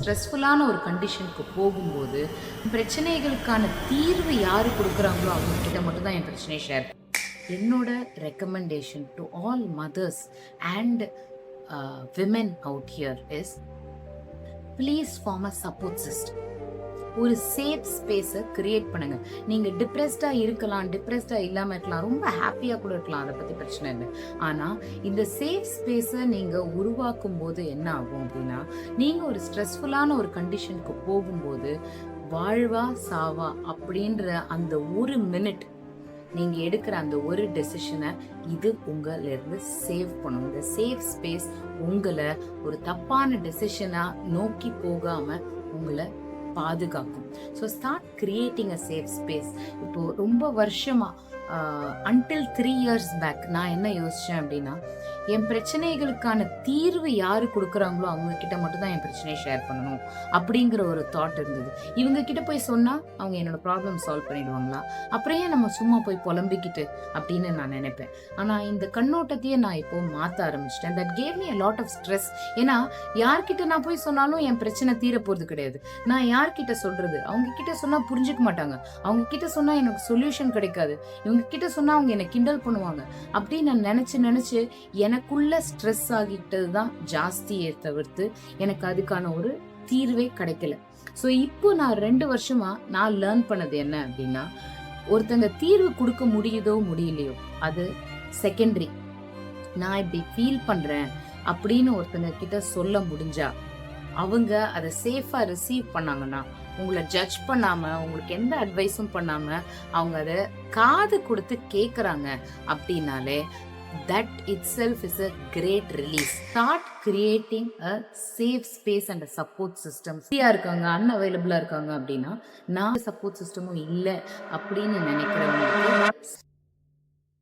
ஸ்ட்ரெஸ்ஃபுல்லான ஒரு கண்டிஷனுக்கு போகும்போது பிரச்சனைகளுக்கான தீர்வு யார் கொடுக்குறாங்களோ அவங்கக்கிட்ட மட்டும்தான் என் பிரச்சனையை ஷேர். என்னோட recommendation to all mothers and women out here is please form a support system. ஒரு சேஃப் ஸ்பேஸை கிரியேட் பண்ணுங்க. நீங்க டிப்ரெஸ்டா இருக்கலாம், டிப்ரெஸ்டா இல்லாம இருக்கலாம், ரொம்ப ஹாப்பியா கூட இருக்கலாம், அதை பத்தி பிரச்சனை இல்லை. ஆனா இந்த சேஃப் ஸ்பேஸை நீங்க உருவாக்கும் போது என்ன ஆகும் அப்படின்னா, நீங்க ஒரு ஸ்ட்ரெஸ்ஃபுல்லான ஒரு கண்டிஷனுக்கு போகும்போது வாழ்வா சாவா அப்படின்ற அந்த ஒரு மினிட் நீங்க எடுக்கிற அந்த ஒரு டெசிஷனை இது உங்களிருந்து சேவ் பண்ணும். இந்த சேஃப் ஸ்பேஸ் உங்களை ஒரு தப்பான டெசிஷனா நோக்கி போகாம உங்களை பாதுகாக்கும். So start creating a safe space. இப்போ ரொம்ப வருஷமா அன்டில் 3 years பேக் நான் என்ன யோசிச்சேன் அப்படின்னா, என் பிரச்சனைகளுக்கான தீர்வு யாரு கொடுக்குறாங்களோ அவங்க கிட்ட மட்டும் தான் என் பிரச்சனையை ஷேர் பண்ணணும் அப்படிங்கிற ஒரு தாட் இருந்தது. இவங்க கிட்ட போய் சொன்னா அவங்க என்னோட ப்ராப்ளம் சால்வ் பண்ணிடுவாங்களா, அப்புறம் நம்ம சும்மா போய் புலம்பிக்கிட்டு அப்படின்னு நான் நினைப்பேன். ஆனா இந்த கண்ணோட்டத்தையே நான் இப்போ மாற்ற ஆரம்பிச்சிட்டேன். That gave me a lot of stress. ஏன்னா யார்கிட்ட நான் போய் சொன்னாலும் என் பிரச்சனை தீர போறது கிடையாது. நான் யார்கிட்ட சொல்றது? அவங்க கிட்ட சொன்னா புரிஞ்சுக்க மாட்டாங்க, அவங்க கிட்ட சொன்னா எனக்கு சொல்யூஷன் கிடைக்காது, இவங்க கிட்ட சொன்னா அவங்க என்னை கிண்டல் பண்ணுவாங்க அப்படின்னு நான் நினைச்சு எனக்குள்ள ஸ்ட்ரெஸ் ஆகிட்டது தான் ஜாஸ்தியே தவிர்த்து எனக்கு அதுக்கான ஒரு தீர்வே கிடைக்கல. ஸோ இப்போ நான் 2 வருஷமா நான் லேர்ன் பண்ணது என்ன அப்படின்னா, ஒருத்தங்க தீர்வு கொடுக்க முடியுதோ முடியலையோ அது செகண்டரி. நான் இப்படி ஃபீல் பண்றேன் அப்படின்னு ஒருத்தங்க கிட்ட சொல்ல முடிஞ்சா, அவங்க அதை சேஃபா ரிசீவ் பண்ணாங்கன்னா, உங்களை ஜட்ஜ் பண்ணாம, உங்களுக்கு எந்த அட்வைஸும் பண்ணாம அவங்க அதை காது கொடுத்து கேட்குறாங்க அப்படின்னாலே that itself is a great release. Start creating a safe space and a support system. ஃப்ரீயா இருக்காங்க, அன்அவைலபிளா இருக்காங்க அப்படின்னா, நான் சப்போர்ட் சிஸ்டமும் இல்லை அப்படின்னு நினைக்கிறவங்களுக்கு